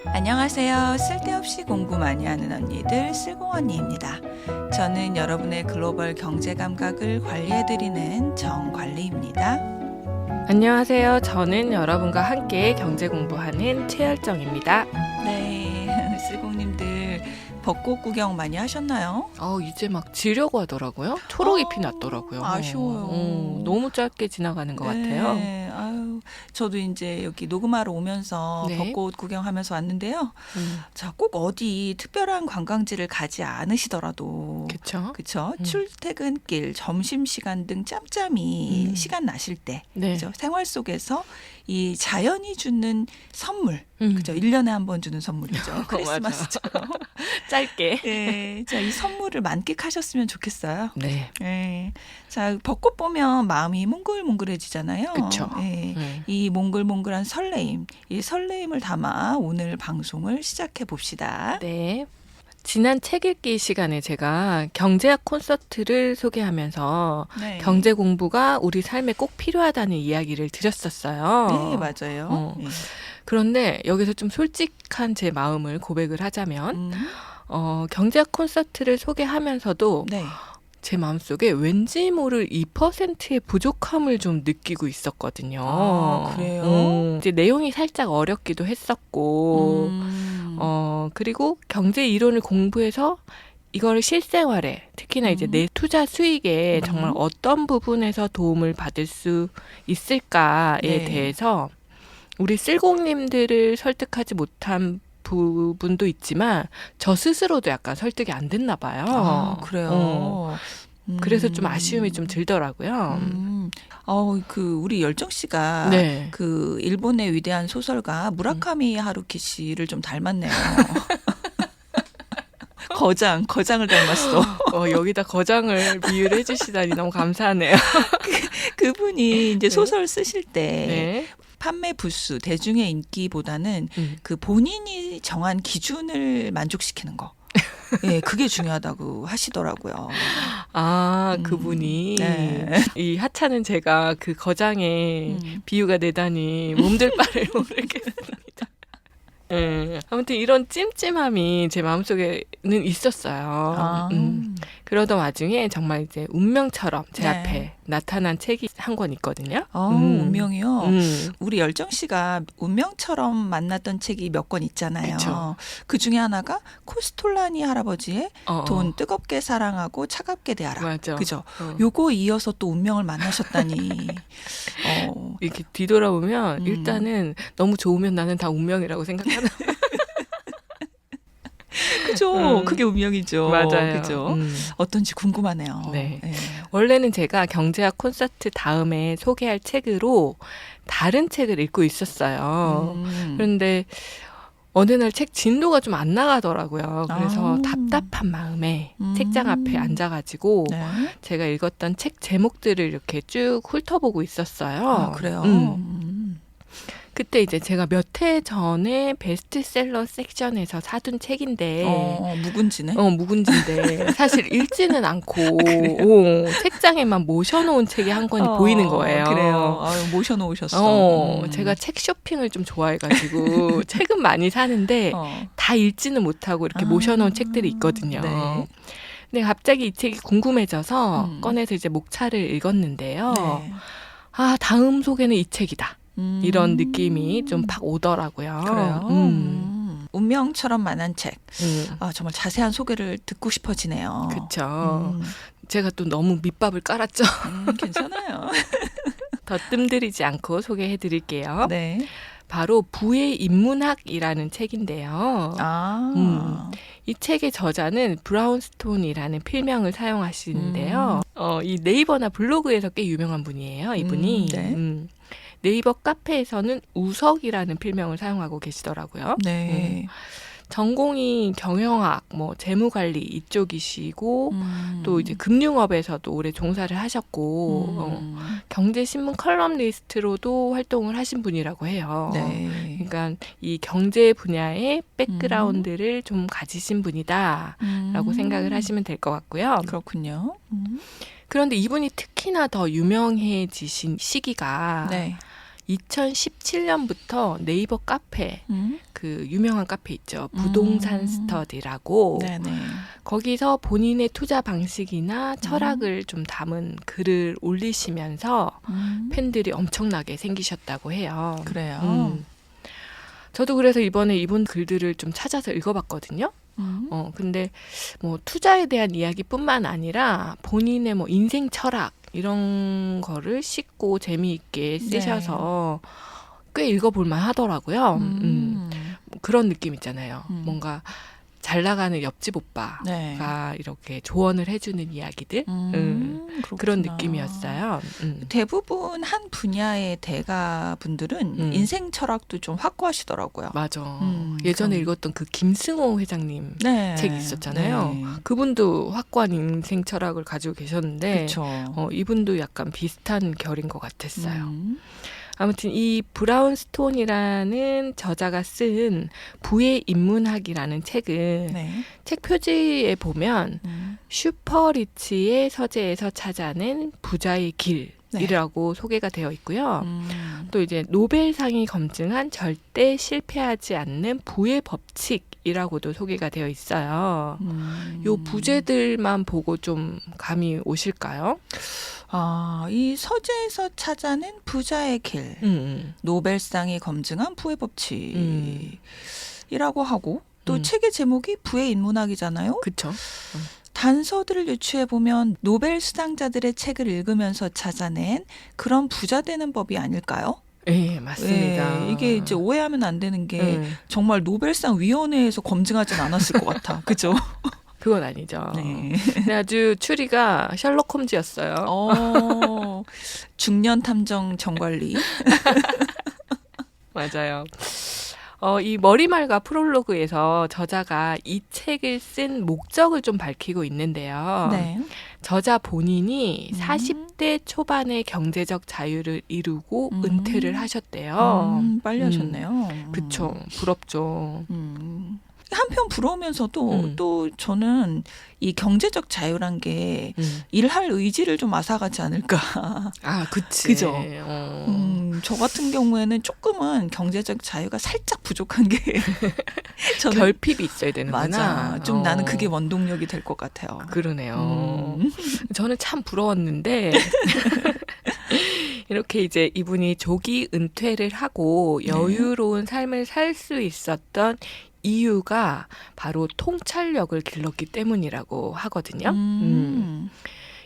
안녕하세요. 쓸데없이 공부 많이 하는 언니들 쓸공언니입니다. 저는 여러분의 글로벌 경제 감각을 관리해드리는 정관리입니다. 안녕하세요. 저는 여러분과 함께 경제 공부하는 최열정입니다. 네, 쓸공님들 벚꽃 구경 많이 하셨나요? 이제 막 지려고 하더라고요. 초록잎이 났더라고요. 아쉬워요. 너무 짧게 지나가는 것 같아요. 네, 저도 이제 여기 녹음하러 오면서 네. 벚꽃 구경하면서 왔는데요. 자, 꼭 어디 특별한 관광지를 가지 않으시더라도 그렇죠. 그쵸? 출퇴근길, 점심시간 등 짬짬이 시간 나실 때 네. 그죠? 생활 속에서 이 자연이 주는 선물 그죠? 1년에 한 번 주는 선물이죠. 크리스마스처럼. 짧게. 네, 자, 이 선물을 만끽하셨으면 좋겠어요. 네. 네. 자, 벚꽃 보면 마음이 몽글몽글해지잖아요. 그쵸. 네. 이 몽글몽글한 설레임, 이 설레임을 담아 오늘 방송을 시작해 봅시다. 네. 지난 책 읽기 시간에 제가 경제학 콘서트를 소개하면서 네. 경제 공부가 우리 삶에 꼭 필요하다는 이야기를 드렸었어요. 네, 맞아요. 네. 그런데 여기서 좀 솔직한 제 마음을 고백을 하자면 경제학 콘서트를 소개하면서도 네. 제 마음속에 왠지 모를 2%의 부족함을 좀 느끼고 있었거든요. 아, 그래요? 이제 내용이 살짝 어렵기도 했었고 그리고 경제 이론을 공부해서 이거를 실생활에 특히나 이제 내 투자 수익에 정말 어떤 부분에서 도움을 받을 수 있을까에 네. 대해서 우리 쓸공님들을 설득하지 못한 부분도 있지만 저 스스로도 약간 설득이 안 됐나 봐요. 아, 그래요. 그래서 좀 아쉬움이 좀 들더라고요. 우리 열정 씨가 네. 그 일본의 위대한 소설가 무라카미 하루키 씨를 좀 닮았네요. 거장을 닮았어. 여기다 거장을 비유를 해주시다니 너무 감사하네요. 그분이 이제 소설 쓰실 때 네. 판매 부수, 대중의 인기보다는 그 본인이 정한 기준을 만족시키는 거. 예, 그게 중요하다고 하시더라고요. 그분이 네. 이 하찮은 제가 그 거장에 비유가 되다니 몸둘 바를 모르겠습니다. 네. 아무튼 이런 찜찜함이 제 마음속에는 있었어요. 그러던 와중에 정말 이제 운명처럼 제 네. 앞에 나타난 책이 한 권 있거든요. 운명이요. 우리 열정 씨가 운명처럼 만났던 책이 몇 권 있잖아요. 그쵸. 그 중에 하나가 코스톨라니 할아버지의 돈 뜨겁게 사랑하고 차갑게 대하라. 맞아. 그죠? 요거 이어서 또 운명을 만나셨다니. 이렇게 뒤돌아보면 일단은 너무 좋으면 나는 다 운명이라고 생각하는. 그죠? 그게 운명이죠. 맞아요. 그죠? 어떤지 궁금하네요. 네. 네. 원래는 제가 경제학 콘서트 다음에 소개할 책으로 다른 책을 읽고 있었어요. 그런데 어느 날 책 진도가 좀 안 나가더라고요. 그래서 답답한 마음에 책장 앞에 앉아가지고 네. 제가 읽었던 책 제목들을 이렇게 쭉 훑어보고 있었어요. 아, 그래요? 그때 이제 제가 몇 해 전에 베스트셀러 섹션에서 사둔 책인데 묵은지네? 묵은지인데 사실 읽지는 않고 책장에만 모셔놓은 책이 한 권이 보이는 거예요. 그래요. 모셔놓으셨어. 제가 책 쇼핑을 좀 좋아해가지고 책은 많이 사는데 다 읽지는 못하고 이렇게 모셔놓은 책들이 있거든요. 네. 근데 갑자기 이 책이 궁금해져서 꺼내서 이제 목차를 읽었는데요. 네. 다음 소개는 이 책이다. 이런 느낌이 좀 팍 오더라고요. 그래요? 운명처럼 만난 책. 정말 자세한 소개를 듣고 싶어지네요. 그렇죠. 제가 또 너무 밑밥을 깔았죠. 괜찮아요. 더 뜸들이지 않고 소개해드릴게요. 네. 바로 부의 인문학이라는 책인데요. 이 책의 저자는 브라운스톤이라는 필명을 사용하시는데요. 이 네이버나 블로그에서 꽤 유명한 분이에요. 이분이. 네. 네이버 카페에서는 우석이라는 필명을 사용하고 계시더라고요. 네. 전공이 경영학, 재무관리 이쪽이시고 또 이제 금융업에서도 오래 종사를 하셨고 경제신문 컬럼리스트로도 활동을 하신 분이라고 해요. 네. 그러니까 이 경제 분야의 백그라운드를 좀 가지신 분이다라고 생각을 하시면 될 것 같고요. 그렇군요. 그런데 이분이 특히나 더 유명해지신 시기가 네. 2017년부터 네이버 카페, 그 유명한 카페 있죠. 부동산 스터디라고. 네네. 거기서 본인의 투자 방식이나 철학을 좀 담은 글을 올리시면서 팬들이 엄청나게 생기셨다고 해요. 그래요. 저도 그래서 이번에 이분 글들을 좀 찾아서 읽어봤거든요. 근데 뭐 투자에 대한 이야기뿐만 아니라 본인의 뭐 인생 철학 이런 거를 쉽고 재미있게 쓰셔서 꽤 읽어볼만 하더라고요. 그런 느낌 있잖아요. 뭔가 잘 나가는 옆집 오빠가 네. 이렇게 조언을 해주는 이야기들 그런 느낌이었어요. 대부분 한 분야의 대가분들은 인생 철학도 좀 확고하시더라고요. 맞아. 예전에 그럼. 읽었던 그 김승호 회장님 네. 책 있었잖아요. 네. 그분도 확고한 인생 철학을 가지고 계셨는데 그렇죠. 이분도 약간 비슷한 결인 것 같았어요. 아무튼 이 브라운 스톤이라는 저자가 쓴 부의 인문학이라는 책은 네. 책 표지에 보면 슈퍼리치의 서재에서 찾아낸 부자의 길이라고 소개가 되어 있고요. 또 이제 노벨상이 검증한 절대 실패하지 않는 부의 법칙이라고도 소개가 되어 있어요. 요 부제들만 보고 좀 감이 오실까요? 이 서재에서 찾아낸 부자의 길, 노벨상이 검증한 부의 법칙이라고 하고 또 책의 제목이 부의 인문학이잖아요. 그렇죠. 단서들을 유추해 보면 노벨 수상자들의 책을 읽으면서 찾아낸 그런 부자 되는 법이 아닐까요? 네, 맞습니다. 네, 이게 이제 오해하면 안 되는 게 정말 노벨상 위원회에서 검증하진 않았을 것 같아. 그죠? 그건 아니죠. 네. 근데 아주 추리가 셜록 홈즈였어요. 중년 탐정 정관리. 맞아요. 이 머리말과 프롤로그에서 저자가 이 책을 쓴 목적을 좀 밝히고 있는데요. 네. 저자 본인이 40대 초반의 경제적 자유를 이루고 은퇴를 하셨대요. 빨리 하셨네요. 그쵸. 부럽죠. 한편 부러우면서도 또 저는 이 경제적 자유란 게 일할 의지를 좀 앗아가지 않을까. 아, 그치. 그죠? 저 같은 경우에는 조금은 경제적 자유가 살짝 부족한 게 저는 결핍이 있어야 되는구나. 맞아. 좀 나는 그게 원동력이 될 것 같아요. 그러네요. 저는 참 부러웠는데 이렇게 이제 이분이 조기 은퇴를 하고 여유로운 삶을 살 수 있었던 이유가 바로 통찰력을 길렀기 때문이라고 하거든요.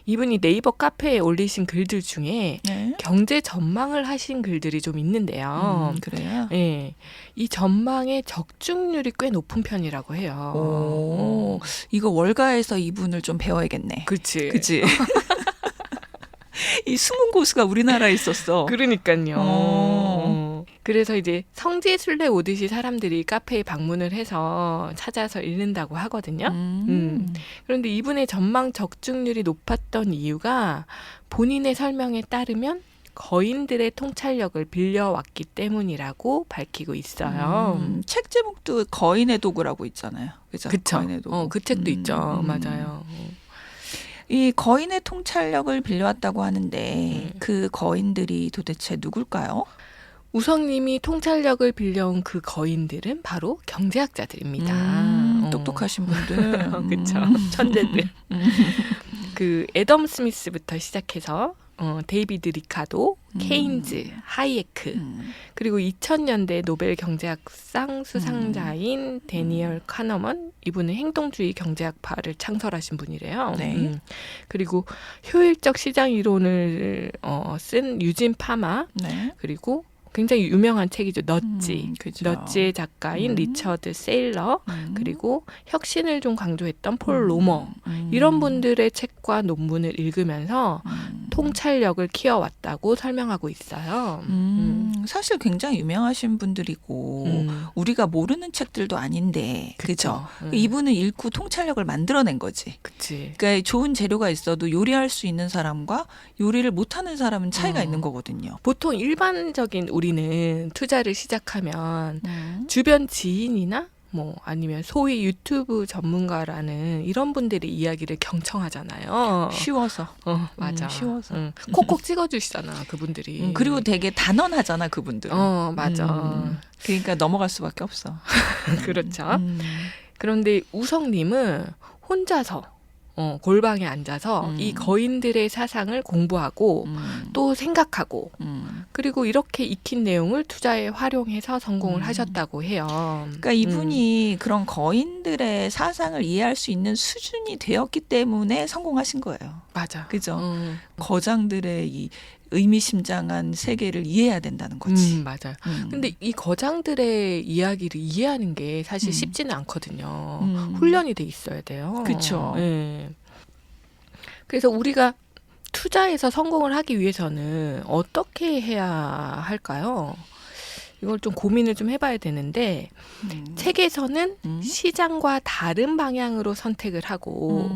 이분이 네이버 카페에 올리신 글들 중에 네. 경제 전망을 하신 글들이 좀 있는데요. 그래요? 네, 이 전망의 적중률이 꽤 높은 편이라고 해요. 이거 월가에서 이분을 좀 배워야겠네. 그치. 그치? 이 숨은 고수가 우리나라에 있었어. 그러니까요. 그래서 이제 성지순례 오듯이 사람들이 카페에 방문을 해서 찾아서 읽는다고 하거든요. 그런데 이분의 전망 적중률이 높았던 이유가 본인의 설명에 따르면 거인들의 통찰력을 빌려왔기 때문이라고 밝히고 있어요. 책 제목도 거인의 도구라고 있잖아요. 그죠? 그쵸. 거인의 도구. 그 책도 있죠. 맞아요. 이 거인의 통찰력을 빌려왔다고 하는데 그 거인들이 도대체 누굴까요? 우성님이 통찰력을 빌려온 그 거인들은 바로 경제학자들입니다. 똑똑하신 분들. 그렇죠. 천재들. 그 애덤 스미스부터 시작해서 데이비드 리카도, 케인즈, 하이에크, 그리고 2000년대 노벨 경제학상 수상자인 데니얼 카너먼, 이분은 행동주의 경제학파를 창설하신 분이래요. 네. 그리고 효율적 시장 이론을 쓴 유진 파마, 네. 그리고 굉장히 유명한 책이죠. 넛지. 그죠. 넛지의 작가인 리처드 세일러, 그리고 혁신을 좀 강조했던 폴 로머, 이런 분들의 책과 논문을 읽으면서 통찰력을 키워왔다고 설명하고 있어요. 사실 굉장히 유명하신 분들이고 우리가 모르는 책들도 아닌데 그죠? 이분은 읽고 통찰력을 만들어낸 거지. 그치. 그러니까 좋은 재료가 있어도 요리할 수 있는 사람과 요리를 못하는 사람은 차이가 있는 거거든요. 보통 일반적인 우리는 투자를 시작하면 주변 지인이나 뭐 아니면 소위 유튜브 전문가라는 이런 분들의 이야기를 경청하잖아요. 쉬워서. 맞아. 쉬워서. 콕콕 찍어주시잖아, 그분들이. 그리고 되게 단언하잖아, 그분들. 맞아. 그러니까 넘어갈 수밖에 없어. 그렇죠. 그런데 우성님은 혼자서 골방에 앉아서 이 거인들의 사상을 공부하고 또 생각하고 그리고 이렇게 익힌 내용을 투자에 활용해서 성공을 하셨다고 해요. 그러니까 이분이 그런 거인들의 사상을 이해할 수 있는 수준이 되었기 때문에 성공하신 거예요. 맞아. 그죠? 거장들의 이 의미심장한 세계를 이해해야 된다는 거지. 맞아요. 근데 이 거장들의 이야기를 이해하는 게 사실 쉽지는 않거든요. 훈련이 돼 있어야 돼요. 그렇죠. 네. 그래서 우리가 투자에서 성공을 하기 위해서는 어떻게 해야 할까요? 이걸 좀 고민을 좀 해봐야 되는데 책에서는 시장과 다른 방향으로 선택을 하고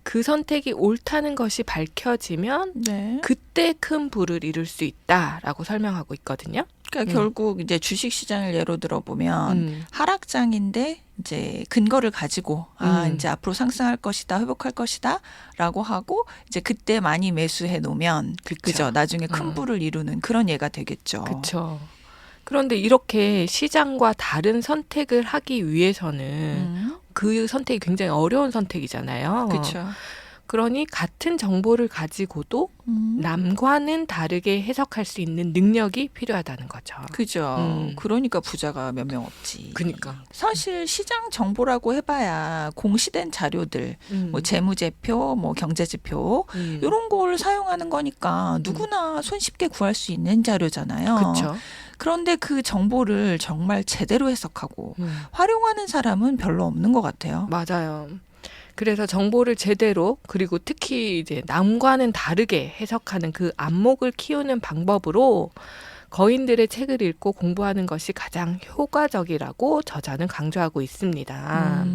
그 선택이 옳다는 것이 밝혀지면 네. 그때 큰 부를 이룰 수 있다라고 설명하고 있거든요. 그러니까 결국 이제 주식 시장을 예로 들어 보면 하락장인데 이제 근거를 가지고 이제 앞으로 상승할 것이다, 회복할 것이다라고 하고 이제 그때 많이 매수해 놓으면 그죠? 나중에 큰 부를 이루는 그런 예가 되겠죠. 그렇죠. 그런데 이렇게 시장과 다른 선택을 하기 위해서는 그 선택이 굉장히 어려운 선택이잖아요. 그렇죠. 그러니 같은 정보를 가지고도 남과는 다르게 해석할 수 있는 능력이 필요하다는 거죠. 그죠. 그러니까 부자가 몇 명 없지. 그러니까. 사실 시장 정보라고 해봐야 공시된 자료들, 뭐 재무제표, 뭐 경제지표 이런 걸 사용하는 거니까 누구나 손쉽게 구할 수 있는 자료잖아요. 그렇죠. 그런데 그 정보를 정말 제대로 해석하고 활용하는 사람은 별로 없는 것 같아요. 맞아요. 그래서 정보를 제대로 그리고 특히 이제 남과는 다르게 해석하는 그 안목을 키우는 방법으로 거인들의 책을 읽고 공부하는 것이 가장 효과적이라고 저자는 강조하고 있습니다.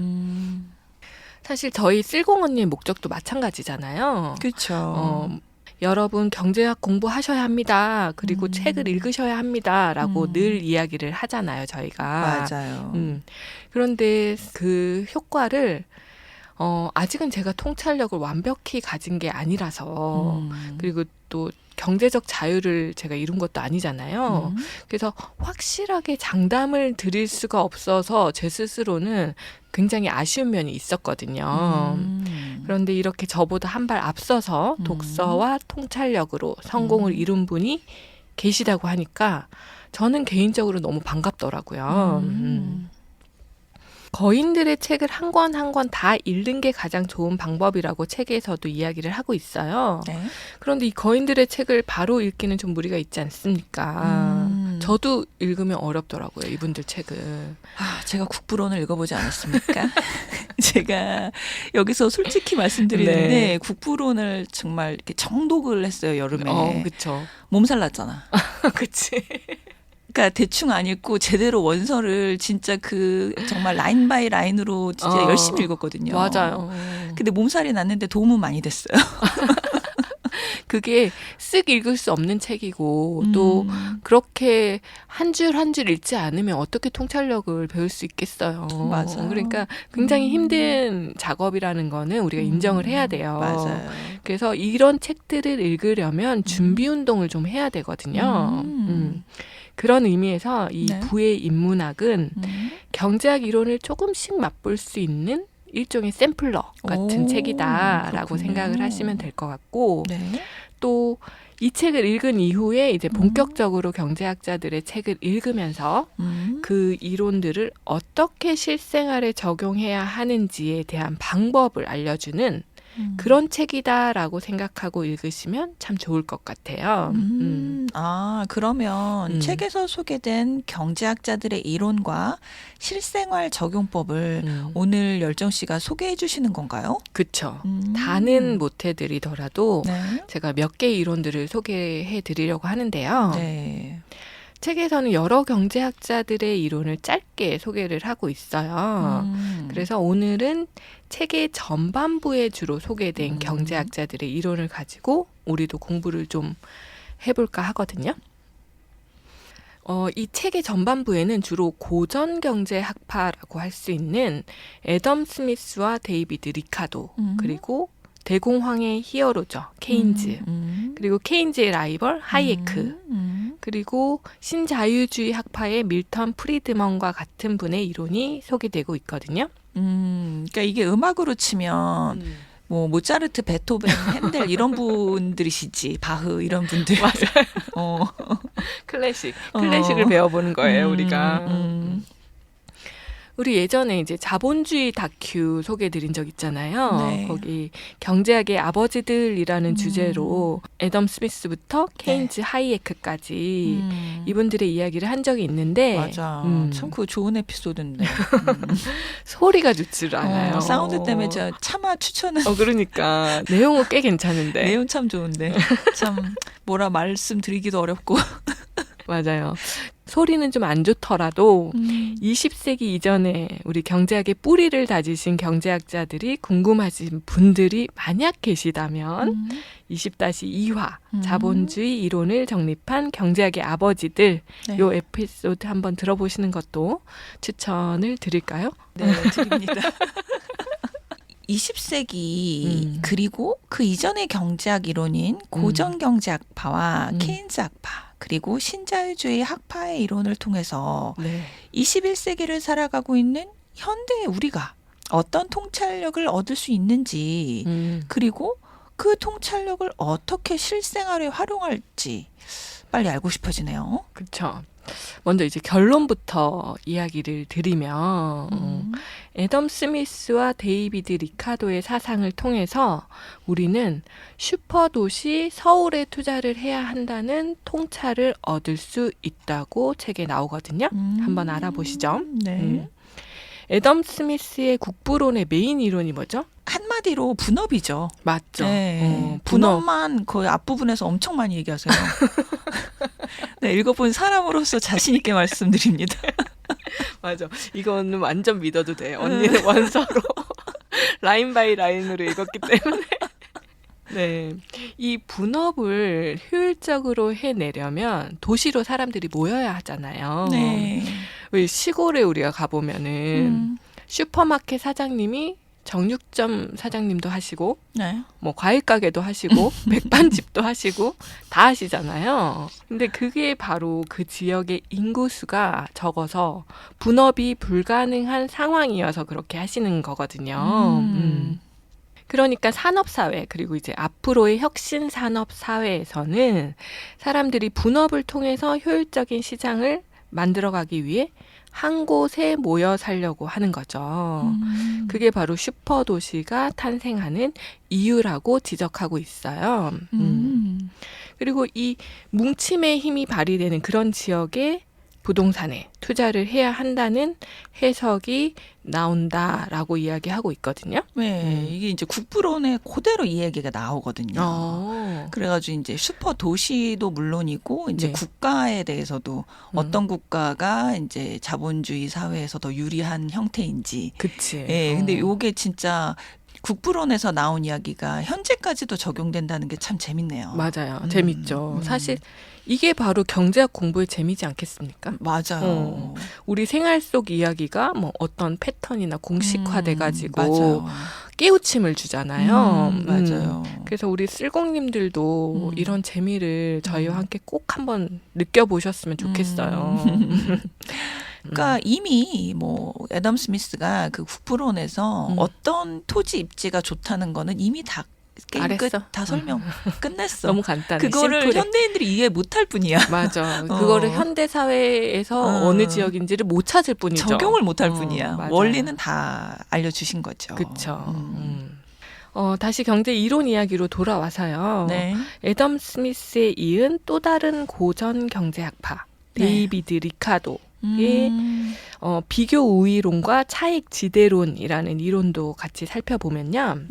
사실 저희 쓸공 언니의 목적도 마찬가지잖아요. 그렇죠. 여러분 경제학 공부하셔야 합니다. 그리고 책을 읽으셔야 합니다라고 늘 이야기를 하잖아요, 저희가. 맞아요. 그런데 그 효과를 아직은 제가 통찰력을 완벽히 가진 게 아니라서 그리고 또 경제적 자유를 제가 이룬 것도 아니잖아요. 그래서 확실하게 장담을 드릴 수가 없어서 제 스스로는 굉장히 아쉬운 면이 있었거든요. 그런데 이렇게 저보다 한 발 앞서서 독서와 통찰력으로 성공을 이룬 분이 계시다고 하니까 저는 개인적으로 너무 반갑더라고요. 거인들의 책을 한 권 한 권 다 읽는 게 가장 좋은 방법이라고 책에서도 이야기를 하고 있어요. 네. 그런데 이 거인들의 책을 바로 읽기는 좀 무리가 있지 않습니까? 저도 읽으면 어렵더라고요, 이분들 책을. 제가 국부론을 읽어보지 않았습니까? 제가 여기서 솔직히 말씀드리는데 네. 국부론을 정말 이렇게 정독을 했어요, 여름에. 그렇죠. 몸살 났잖아. 그치. 그러니까 대충 안 읽고 제대로 원서를 진짜 그 정말 라인 바이 라인으로 진짜 열심히 읽었거든요. 맞아요. 근데 몸살이 났는데 도움은 많이 됐어요. 그게 쓱 읽을 수 없는 책이고 또 그렇게 한 줄 한 줄 읽지 않으면 어떻게 통찰력을 배울 수 있겠어요. 맞아요. 그러니까 굉장히 힘든 작업이라는 거는 우리가 인정을 해야 돼요. 맞아요. 그래서 이런 책들을 읽으려면 준비 운동을 좀 해야 되거든요. 그런 의미에서 이 네. 부의 인문학은 경제학 이론을 조금씩 맛볼 수 있는 일종의 샘플러 같은 책이다라고 그렇군요. 생각을 하시면 될 것 같고 네. 또 이 책을 읽은 이후에 이제 본격적으로 경제학자들의 책을 읽으면서 그 이론들을 어떻게 실생활에 적용해야 하는지에 대한 방법을 알려주는 그런 책이다라고 생각하고 읽으시면 참 좋을 것 같아요. 그러면 책에서 소개된 경제학자들의 이론과 실생활 적용법을 오늘 열정 씨가 소개해 주시는 건가요? 그렇죠. 다는 못 해드리더라도 네. 제가 몇 개의 이론들을 소개해 드리려고 하는데요. 네. 책에서는 여러 경제학자들의 이론을 짧게 소개를 하고 있어요. 그래서 오늘은 책의 전반부에 주로 소개된 경제학자들의 이론을 가지고 우리도 공부를 좀 해볼까 하거든요. 이 책의 전반부에는 주로 고전 경제 학파라고 할 수 있는 애덤 스미스와 데이비드 리카도 그리고 대공황의 히어로죠. 케인즈. 그리고 케인즈의 라이벌 하이에크. 그리고 신자유주의 학파의 밀턴 프리드먼과 같은 분의 이론이 소개되고 있거든요. 그러니까 이게 음악으로 치면 뭐 모차르트, 베토벤, 핸델 이런 분들이시지. 바흐 이런 분들. 맞아요. 클래식을 배워보는 거예요, 우리가. 우리 예전에 이제 자본주의 다큐 소개해드린 적 있잖아요. 네. 거기 경제학의 아버지들이라는 주제로 애덤 스미스부터 케인즈, 하이에크까지 이분들의 이야기를 한 적이 있는데 맞아. 참 그거 좋은 에피소드인데. 소리가 좋지를 않아요. 사운드 때문에 저 차마 추천은. 그러니까 내용은 꽤 괜찮은데. 내용 참 좋은데. 참 뭐라 말씀드리기도 어렵고. 맞아요. 소리는 좀 안 좋더라도 20세기 이전에 우리 경제학의 뿌리를 다지신 경제학자들이 궁금하신 분들이 만약 계시다면 20-2화 자본주의 이론을 정립한 경제학의 아버지들 네. 요 에피소드 한번 들어보시는 것도 추천을 드릴까요? 네, 드립니다. 20세기 그리고 그 이전의 경제학 이론인 고전 경제학파와 케인즈 학파 그리고 신자유주의 학파의 이론을 통해서 네. 21세기를 살아가고 있는 현대의 우리가 어떤 통찰력을 얻을 수 있는지 그리고 그 통찰력을 어떻게 실생활에 활용할지 빨리 알고 싶어지네요. 그렇죠. 먼저 이제 결론부터 이야기를 드리면 애덤 스미스와 데이비드 리카도의 사상을 통해서 우리는 슈퍼도시 서울에 투자를 해야 한다는 통찰을 얻을 수 있다고 책에 나오거든요. 한번 알아보시죠. 네. 애덤 스미스의 국부론의 메인 이론이 뭐죠? 한마디로 분업이죠. 맞죠. 네. 분업. 분업만 거의 앞부분에서 엄청 많이 얘기하세요. 네, 읽어본 사람으로서 자신 있게 말씀드립니다. 맞아. 이거는 완전 믿어도 돼. 언니는 원서로 라인 바이 라인으로 읽었기 때문에. 네. 이 분업을 효율적으로 해내려면 도시로 사람들이 모여야 하잖아요. 네. 왜 시골에 우리가 가보면은 슈퍼마켓 사장님이 정육점 사장님도 하시고 네. 뭐 과일 가게도 하시고 백반집도 하시고 다 하시잖아요. 근데 그게 바로 그 지역의 인구수가 적어서 분업이 불가능한 상황이어서 그렇게 하시는 거거든요. 그러니까 산업사회 그리고 이제 앞으로의 혁신 산업 사회에서는 사람들이 분업을 통해서 효율적인 시장을 만들어가기 위해 한 곳에 모여 살려고 하는 거죠. 그게 바로 슈퍼도시가 탄생하는 이유라고 지적하고 있어요. 그리고 이 뭉침의 힘이 발휘되는 그런 지역에 부동산에 투자를 해야 한다는 해석이 나온다라고 이야기하고 있거든요. 네, 이게 이제 국부론에 그대로 이 얘기가 나오거든요. 그래가지고 이제 슈퍼 도시도 물론이고 이제 네. 국가에 대해서도 어떤 국가가 이제 자본주의 사회에서 더 유리한 형태인지. 그치. 예, 근데 요게 진짜 국부론에서 나온 이야기가 현재까지도 적용된다는 게 참 재밌네요. 맞아요. 재밌죠. 사실 이게 바로 경제학 공부의 재미지 않겠습니까? 맞아요. 우리 생활 속 이야기가 뭐 어떤 패턴이나 공식화돼가지고 맞아요. 깨우침을 주잖아요. 맞아요. 그래서 우리 쓸공님들도 이런 재미를 저희와 함께 꼭 한번 느껴보셨으면 좋겠어요. 그러니까 이미 뭐 애덤 스미스가 그 국부론에서 어떤 토지 입지가 좋다는 거는 이미 다 게임 끝, 알았어. 다 설명 끝냈어. 너무 간단해. 그거를 심플해. 현대인들이 이해 못할 뿐이야. 맞아. 그거를 현대 사회에서 어느 지역인지를 못 찾을 뿐이죠. 적용을 못할 뿐이야. 맞아요. 원리는 다 알려주신 거죠. 그렇죠. 다시 경제 이론 이야기로 돌아와서요. 네. 애덤 스미스에 이은 또 다른 고전 경제학파 데이비드 리카도의 비교 우위론과 차익 지대론이라는 이론도 같이 살펴보면요.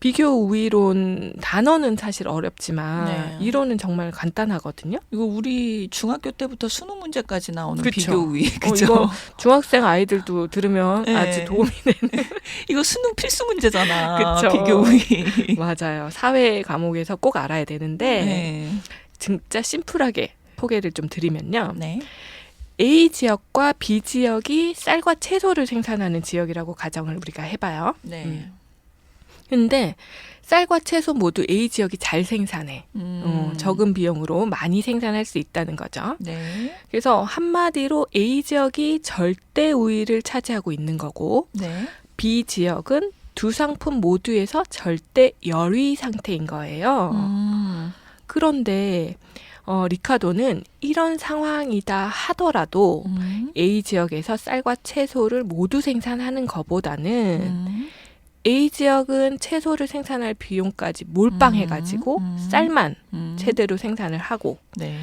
비교 우위론 단어는 사실 어렵지만 네. 이론은 정말 간단하거든요. 이거 우리 중학교 때부터 수능 문제까지 나오는 그쵸. 비교 우위. 그죠? 이거 중학생 아이들도 들으면 네. 아주 도움이 되는. 이거 수능 필수 문제잖아. 그쵸. 비교 우위. 맞아요. 사회 과목에서 꼭 알아야 되는데 네. 진짜 심플하게 소개를 좀 드리면요. 네. A 지역과 B 지역이 쌀과 채소를 생산하는 지역이라고 가정을 우리가 해봐요. 네. 근데 쌀과 채소 모두 A 지역이 잘 생산해. 적은 비용으로 많이 생산할 수 있다는 거죠. 네. 그래서 한마디로 A 지역이 절대 우위를 차지하고 있는 거고 네. B 지역은 두 상품 모두에서 절대 열위 상태인 거예요. 그런데 리카도는 이런 상황이다 하더라도 A 지역에서 쌀과 채소를 모두 생산하는 것보다는 A 지역은 채소를 생산할 비용까지 몰빵해가지고 쌀만 제대로 생산을 하고 네.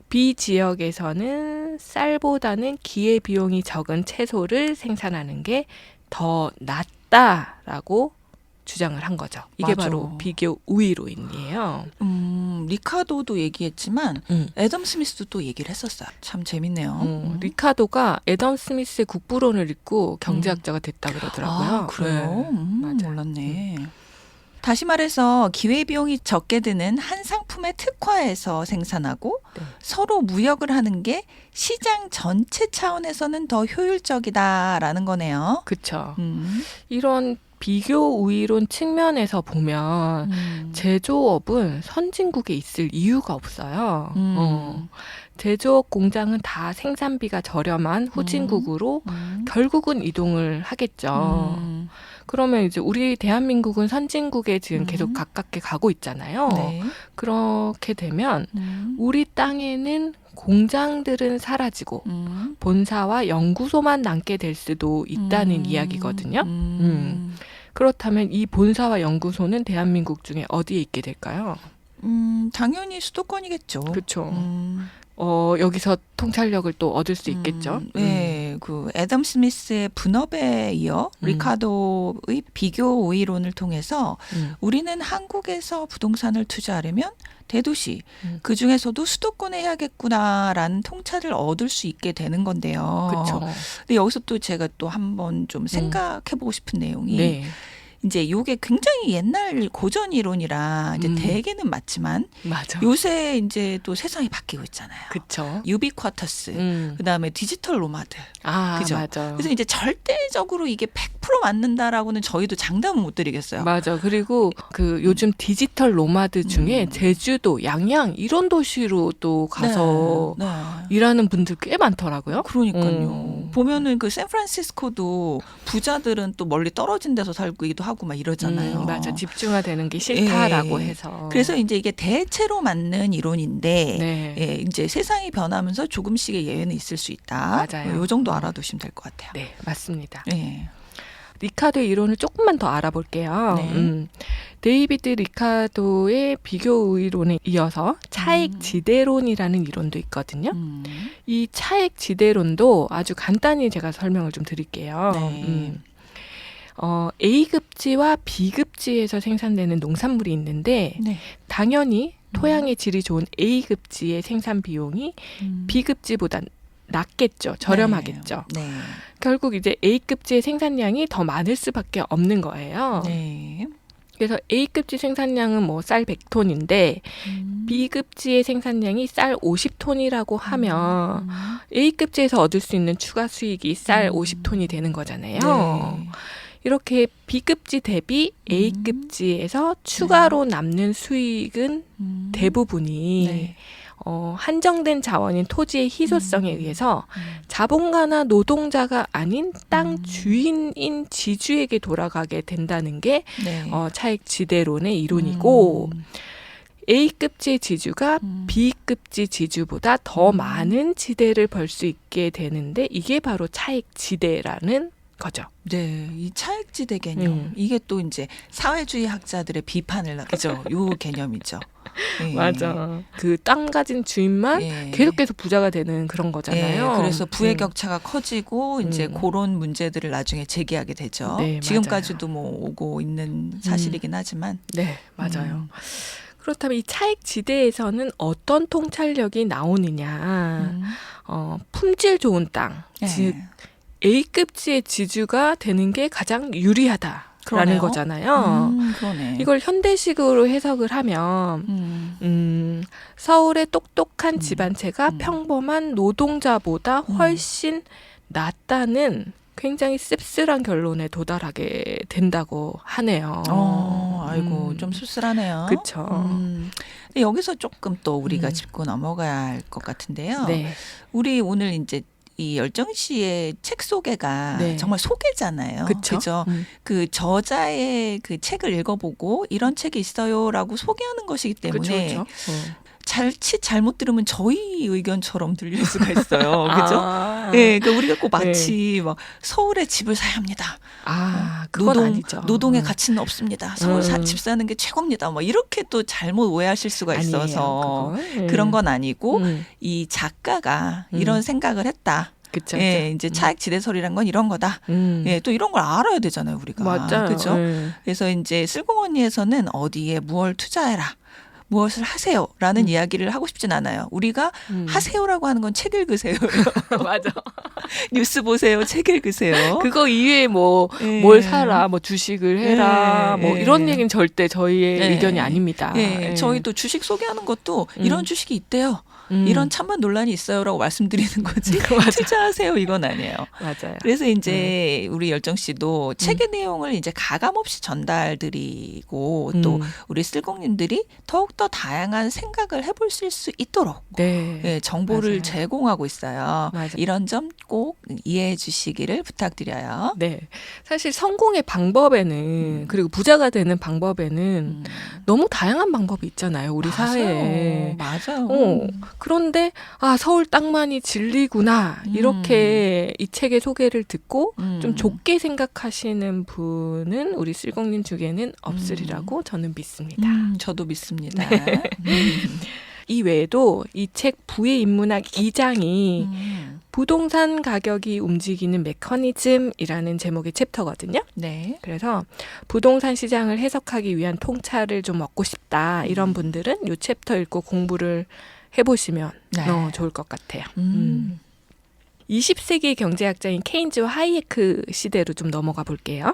B 지역에서는 쌀보다는 기회 비용이 적은 채소를 생산하는 게 더 낫다라고 주장을 한 거죠. 이게 맞아. 바로 비교 우위론이에요. 리카도도 얘기했지만 애덤 스미스도 또 얘기를 했었어요. 참 재밌네요. 리카도가 애덤 스미스의 국부론을 읽고 경제학자가 됐다 그러더라고요. 아, 그래요? 네. 맞아요. 몰랐네. 다시 말해서 기회비용이 적게 드는 한 상품에 특화해서 생산하고 네. 서로 무역을 하는 게 시장 전체 차원에서는 더 효율적이다라는 거네요. 그렇죠. 이런 비교 우위론 측면에서 보면 제조업은 선진국에 있을 이유가 없어요. 제조업 공장은 다 생산비가 저렴한 후진국으로 결국은 이동을 하겠죠. 그러면 이제 우리 대한민국은 선진국에 지금 계속 가깝게 가고 있잖아요. 네. 그렇게 되면 우리 땅에는 공장들은 사라지고 본사와 연구소만 남게 될 수도 있다는 이야기거든요. 그렇다면 이 본사와 연구소는 대한민국 중에 어디에 있게 될까요? 당연히 수도권이겠죠. 그렇죠. 여기서 통찰력을 또 얻을 수 있겠죠. 네, 그 애덤 스미스의 분업에 이어 리카도의 비교 우위론을 통해서 우리는 한국에서 부동산을 투자하려면 대도시, 그 중에서도 수도권에 해야겠구나라는 통찰을 얻을 수 있게 되는 건데요. 그렇죠. 근데 여기서 또 제가 또 한번 좀 생각해보고 싶은 내용이 네. 이제 이게 굉장히 옛날 고전 이론이라 이제 대개는 맞지만 맞아. 요새 이제 또 세상이 바뀌고 있잖아요. 그렇죠. 유비쿼터스, 그다음에 디지털 노마드. 아, 그죠? 맞아. 그래서 이제 절대적으로 이게 100% 맞는다라고는 저희도 장담은 못 드리겠어요. 맞아. 그리고 그 요즘 디지털 노마드 중에 제주도, 양양 이런 도시로 또 가서 네. 일하는 분들 꽤 많더라고요. 그러니까요. 보면은 그 샌프란시스코도 부자들은 또 멀리 떨어진 데서 살기도 하고 막 이러잖아요. 맞아. 집중화되는 게 싫다라고 예. 해서. 그래서 이제 이게 대체로 맞는 이론인데 네. 예, 이제 세상이 변하면서 조금씩의 예외는 있을 수 있다. 맞아요. 이 정도 알아두시면 될 것 같아요. 네, 맞습니다. 예. 리카도의 이론을 조금만 더 알아볼게요. 네. 데이비드 리카도의 비교 우위론에 이어서 차액 지대론이라는 이론도 있거든요. 이 차액 지대론도 아주 간단히 제가 설명을 좀 드릴게요. 네. A급지와 B급지에서 생산되는 농산물이 있는데 네. 당연히 토양의 질이 좋은 A급지의 생산 비용이 B급지보다 낮겠죠. 저렴하겠죠. 네. 결국 이제 A급지의 생산량이 더 많을 수밖에 없는 거예요. 네. 그래서 A급지 생산량은 뭐 쌀 100톤인데 B급지의 생산량이 쌀 50톤이라고 하면 A급지에서 얻을 수 있는 추가 수익이 쌀 50톤이 되는 거잖아요. 네. 이렇게 B급지 대비 A급지에서 추가로 남는 수익은 대부분이 네. 한정된 자원인 토지의 희소성에 의해서 자본가나 노동자가 아닌 땅 주인인 지주에게 돌아가게 된다는 게 네. 차액 지대론의 이론이고 A급지 지주가 B급지 지주보다 더 많은 지대를 벌 수 있게 되는데 이게 바로 차액 지대라는 거죠. 네, 이 차액지대 개념 이게 또 이제 사회주의 학자들의 비판을 그죠? 요 개념이죠. 예. 맞아. 그 땅 가진 주인만 예. 계속해서 부자가 되는 그런 거잖아요. 예, 그래서 부의 격차가 커지고 이제 그런 문제들을 나중에 제기하게 되죠. 네, 지금까지도 뭐 오고 있는 사실이긴 하지만. 네, 맞아요. 그렇다면 이 차액 지대에서는 어떤 통찰력이 나오느냐? 품질 좋은 땅, 예. 즉 A급지의 지주가 되는 게 가장 유리하다라는 서울의 똑똑한 집안채가 평범한 노동자보다 훨씬 낫다는 굉장히 씁쓸한 결론에 도달하게 된다고 하네요. 아이고 좀 씁쓸하네요. 그렇죠. 근데 여기서 조금 또 우리가 짚고 넘어가야 할 것 같은데요. 네. 우리 오늘 이제 이 열정 씨의 책 소개가 네. 정말 소개잖아요. 그쵸? 그죠? 그 저자의 그 책을 읽어보고 이런 책이 있어요라고 소개하는 것이기 때문에 그쵸. 자칫 잘못 들으면 저희 의견처럼 들릴 수가 있어요. 그죠? 아. 예, 그러니까 우리가 꼭 마치 막 서울에 집을 사야 합니다. 그건 아니죠. 노동의 가치는 없습니다. 서울 집 사는 게 최고입니다. 뭐 이렇게 또 잘못 오해하실 수가 있어서 아니에요, 그런 건 아니고 이 작가가 이런 생각을 했다. 그쵸. 예, 이제 차액 지대설이란 건 이런 거다. 예, 또 이런 걸 알아야 되잖아요, 우리가. 맞아요. 그죠? 그래서 이제 쓸공언니에서는 어디에 무얼 투자해라. 무엇을 하세요라는 이야기를 하고 싶진 않아요. 우리가 하세요라고 하는 건 책 읽으세요. 맞아. 뉴스 보세요. 책 읽으세요. 그거 이외에 뭐 뭘 사라, 뭐 주식을 해라, 뭐 이런 얘기는 절대 저희의 의견이 아닙니다. 저희도 주식 소개하는 것도 이런 주식이 있대요. 이런 찬반 논란이 있어요라고 말씀드리는 거지. 투자하세요 이건 아니에요. 맞아요. 그래서 이제 우리 열정 씨도 책의 내용을 이제 가감 없이 전달드리고 또 우리 쓸공님들이 더욱더 다양한 생각을 해보실 수 있도록 정보를 맞아요. 제공하고 있어요. 맞아요. 이런 점 꼭 이해해 주시기를 부탁드려요. 네. 사실 성공의 방법에는 그리고 부자가 되는 방법에는 너무 다양한 방법이 있잖아요. 우리 사회에. 맞아요. 그런데 서울 땅만이 진리구나. 이렇게 이 책의 소개를 듣고 좀 좁게 생각하시는 분은 우리 쓸공님 중에는 없으리라고 저는 믿습니다. 저도 믿습니다. 이 외에도 이 책 부의 인문학 2장이 부동산 가격이 움직이는 메커니즘이라는 제목의 챕터거든요. 네. 그래서 부동산 시장을 해석하기 위한 통찰을 좀 얻고 싶다. 이런 분들은 이 챕터 읽고 공부를 해보시면 좋을 것 같아요. 20세기 경제학자인 케인즈와 하이에크 시대로 좀 넘어가 볼게요.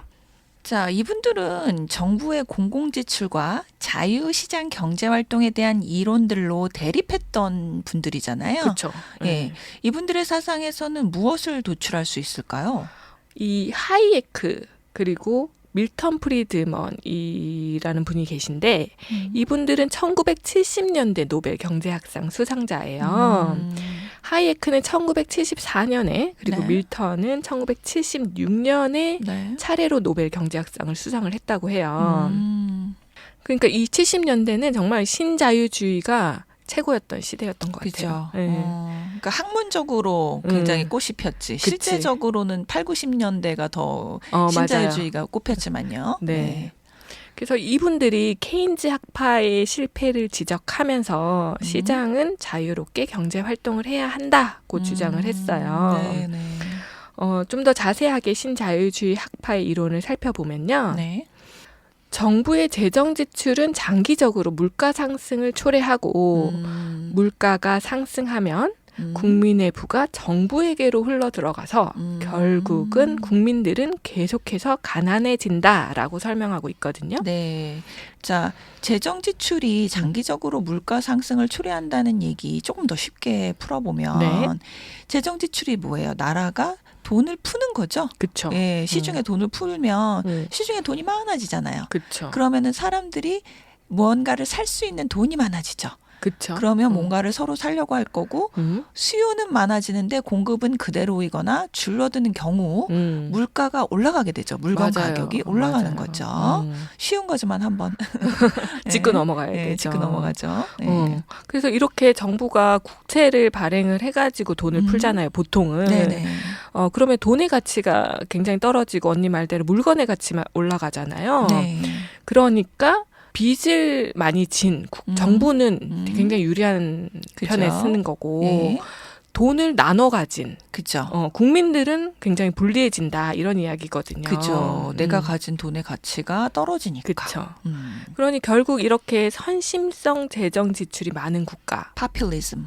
자, 이분들은 정부의 공공지출과 자유시장 경제활동에 대한 이론들로 대립했던 분들이잖아요. 그렇죠. 예, 이분들의 사상에서는 무엇을 도출할 수 있을까요? 이 하이에크 그리고 밀턴 프리드먼이라는 분이 계신데 이분들은 1970년대 노벨 경제학상 수상자예요. 하이에크는 1974년에 그리고 밀턴은 1976년에 차례로 노벨 경제학상을 수상을 했다고 해요. 그러니까 이 70년대는 정말 신자유주의가 최고였던 시대였던 것 같아요. 그러니까 학문적으로 굉장히 꽃이 폈지. 실제적으로는 8, 90년대가 더 신자유주의가 꽃폈지만요. 네. 그래서 이분들이 케인즈 학파의 실패를 지적하면서 시장은 자유롭게 경제 활동을 해야 한다고 주장을 했어요. 좀 더 자세하게 신자유주의 학파의 이론을 살펴보면요. 정부의 재정 지출은 장기적으로 물가 상승을 초래하고 물가가 상승하면 국민의 부가 정부에게로 흘러 들어가서 결국은 국민들은 계속해서 가난해진다라고 설명하고 있거든요. 네. 자, 재정 지출이 장기적으로 물가 상승을 초래한다는 얘기 조금 더 쉽게 풀어보면 재정 지출이 뭐예요? 나라가 돈을 푸는 거죠. 그렇죠. 예, 시중에 돈을 풀면 시중에 돈이 많아지잖아요. 그렇죠. 그러면은 사람들이 무언가를 살 수 있는 돈이 많아지죠. 그렇죠. 그러면 뭔가를 서로 사려고 할 거고 수요는 많아지는데 공급은 그대로이거나 줄어드는 경우 물가가 올라가게 되죠. 물건 가격이 올라가는 거죠. 쉬운 거지만 한번 짚고 넘어가야 되죠. 짚고 넘어가죠. 그래서 이렇게 정부가 국채를 발행을 해가지고 돈을 풀잖아요. 보통은. 그러면 돈의 가치가 굉장히 떨어지고 언니 말대로 물건의 가치만 올라가잖아요. 그러니까 빚을 많이 진 정부는 굉장히 유리한 편에 쓰는 거고 돈을 나눠 가진 국민들은 굉장히 불리해진다 이런 이야기거든요. 그죠. 내가 가진 돈의 가치가 떨어지니까. 그렇죠. 그러니 결국 이렇게 선심성 재정 지출이 많은 국가, 파퓰리즘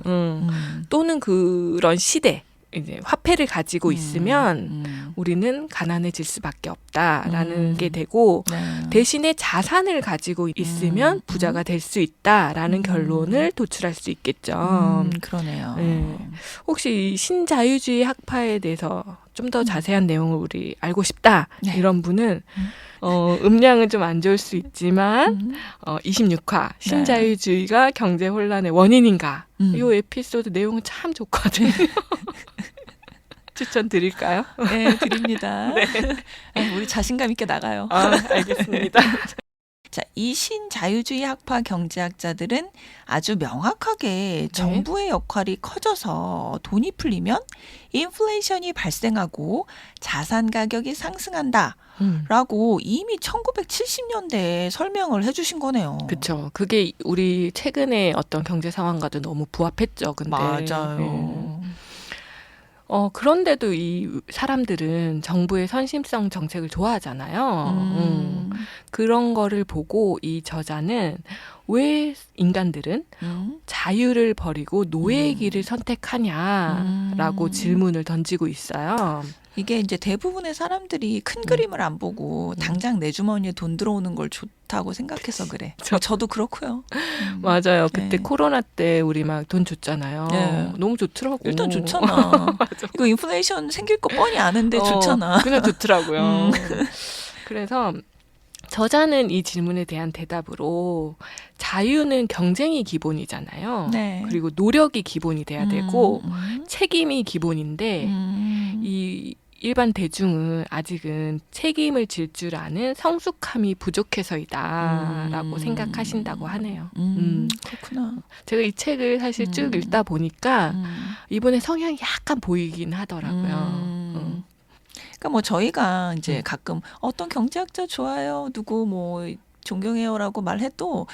또는 그런 시대. 이제 화폐를 가지고 있으면 우리는 가난해질 수밖에 없다라는 게 되고 대신에 자산을 가지고 있으면 부자가 될 수 있다라는 결론을 도출할 수 있겠죠. 그러네요. 네. 혹시 이 신자유주의 학파에 대해서 좀 더 자세한 내용을 우리 알고 싶다 네. 이런 분은 음량은 좀 안 좋을 수 있지만 26화 신자유주의가 경제 혼란의 원인인가 이 에피소드 내용은 참 좋거든요. 추천드릴까요? 네, 드립니다. 네. 우리 자신감 있게 나가요. 알겠습니다. 자, 이 신자유주의 학파 경제학자들은 아주 명확하게 정부의 역할이 커져서 돈이 풀리면 인플레이션이 발생하고 자산 가격이 상승한다라고 이미 1970년대에 설명을 해주신 거네요. 그렇죠. 그게 우리 최근에 어떤 경제 상황과도 너무 부합했죠. 근데 맞아요. 그런데도 이 사람들은 정부의 선심성 정책을 좋아하잖아요. 그런 거를 보고 이 저자는 왜 인간들은 자유를 버리고 노예의 길을 선택하냐라고 질문을 던지고 있어요. 이게 이제 대부분의 사람들이 큰 그림을 안 보고 당장 내 주머니에 돈 들어오는 걸 좋다고 생각해서 그래. 저도 그렇고요. 맞아요. 그때 네. 코로나 때 우리 막 돈 줬잖아요. 네. 너무 좋더라고. 일단 좋잖아. 이거 인플레이션 생길 거 뻔히 아는데 좋잖아. 그냥 좋더라고요. 그래서 저자는 이 질문에 대한 대답으로 자유는 경쟁이 기본이잖아요. 네. 그리고 노력이 기본이 돼야 되고 책임이 기본인데 이 일반 대중은 아직은 책임을 질 줄 아는 성숙함이 부족해서이다라고 생각하신다고 하네요. 그렇구나. 제가 이 책을 사실 쭉 읽다 보니까 이분의 성향이 약간 보이긴 하더라고요. 그러니까 뭐 저희가 이제 가끔 어떤 경제학자 좋아요, 누구 뭐 존경해요라고 말해도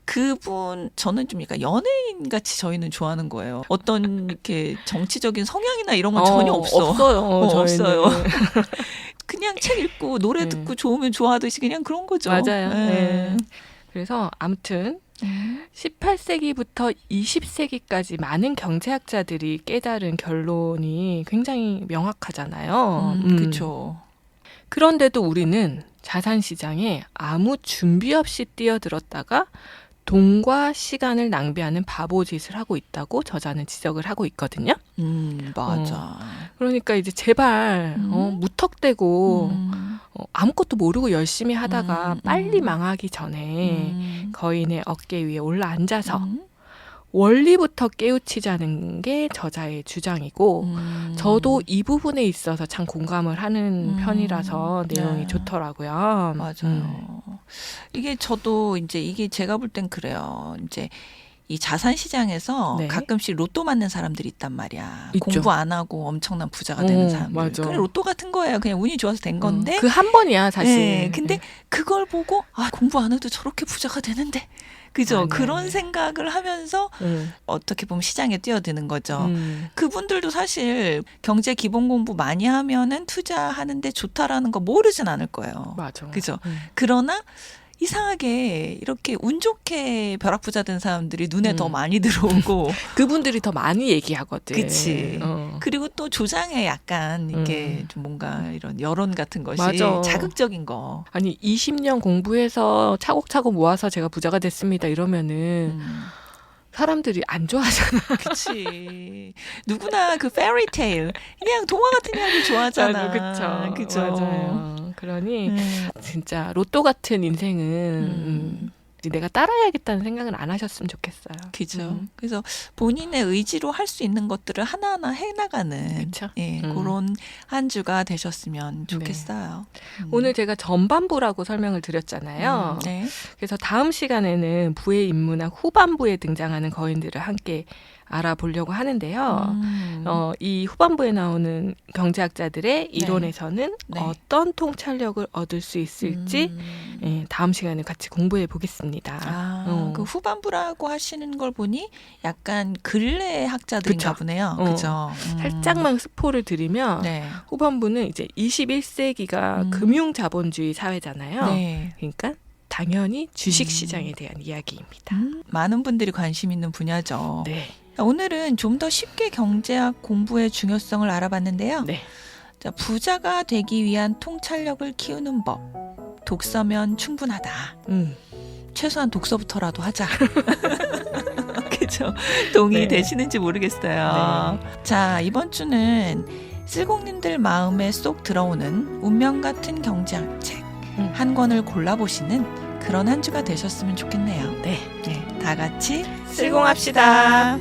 그분 저는 좀 약간 연예인 같이 저희는 좋아하는 거예요. 어떤 이렇게 정치적인 성향이나 이런 건 전혀 없어. 없어요. 없어요. 그냥 책 읽고 노래 듣고 좋으면 좋아하듯이 그냥 그런 거죠. 맞아요. 네. 그래서 아무튼 18세기부터 20세기까지 많은 경제학자들이 깨달은 결론이 굉장히 명확하잖아요. 그렇죠. 그런데도 우리는 자산시장에 아무 준비 없이 뛰어들었다가 돈과 시간을 낭비하는 바보짓을 하고 있다고 저자는 지적을 하고 있거든요. 맞아. 그러니까 이제 제발 무턱대고 아무것도 모르고 열심히 하다가 빨리 망하기 전에 거인의 어깨 위에 올라앉아서 원리부터 깨우치자는 게 저자의 주장이고 저도 이 부분에 있어서 참 공감을 하는 편이라서 내용이 네. 좋더라고요. 맞아요. 이게 저도 이제 이게 제가 볼 땐 그래요. 이제 이 자산 시장에서 네. 가끔씩 로또 맞는 사람들이 있단 말이야. 있죠. 공부 안 하고 엄청난 부자가 되는 사람들. 맞아. 그냥 로또 같은 거예요. 그냥 운이 좋아서 된 건데. 그 한 번이야 사실. 네, 근데 그걸 보고 공부 안 해도 저렇게 부자가 되는데. 그죠? 아니야, 그런 아니야. 생각을 하면서 어떻게 보면 시장에 뛰어드는 거죠. 그분들도 사실 경제 기본 공부 많이 하면은 투자하는데 좋다라는 거 모르진 않을 거예요. 맞아. 그죠? 그러나 이상하게 이렇게 운 좋게 벼락부자 된 사람들이 눈에 더 많이 들어오고 그분들이 더 많이 얘기하거든. 그치. 그리고 또 조장에 약간 이게 좀 뭔가 이런 여론 같은 것이 맞아. 자극적인 거. 아니 20년 공부해서 차곡차곡 모아서 제가 부자가 됐습니다 이러면은 사람들이 안 좋아하잖아. 그치. 누구나 그 페리테일 그냥 동화 같은 이야기 좋아하잖아. 그쵸. 그죠. 맞아요. 그러니 진짜 로또 같은 인생은 내가 따라야겠다는 생각은 안 하셨으면 좋겠어요. 그죠. 그래서 본인의 의지로 할 수 있는 것들을 하나하나 해나가는 그쵸? 예, 그런 한 주가 되셨으면 좋겠어요. 오늘 제가 전반부라고 설명을 드렸잖아요. 네. 그래서 다음 시간에는 부의 인문학 후반부에 등장하는 거인들을 함께 알아보려고 하는데요. 이 후반부에 나오는 경제학자들의 이론에서는 네. 어떤 통찰력을 얻을 수 있을지 예, 다음 시간에 같이 공부해 보겠습니다. 그 후반부라고 하시는 걸 보니 약간 근래 학자들인가 그쵸. 보네요. 그죠. 살짝만 스포를 드리면 네. 후반부는 이제 21세기가 금융자본주의 사회잖아요. 네. 그러니까 당연히 주식시장에 대한 이야기입니다. 많은 분들이 관심 있는 분야죠. 네. 오늘은 좀 더 쉽게 경제학 공부의 중요성을 알아봤는데요. 네. 자, 부자가 되기 위한 통찰력을 키우는 법. 독서면 충분하다. 최소한 독서부터라도 하자. 그죠? 동의되시는지 모르겠어요. 네. 자, 이번 주는 쓸공님들 마음에 쏙 들어오는 운명 같은 경제학 책 한 권을 골라보시는 그런 한 주가 되셨으면 좋겠네요. 네. 다 같이 쓸공합시다.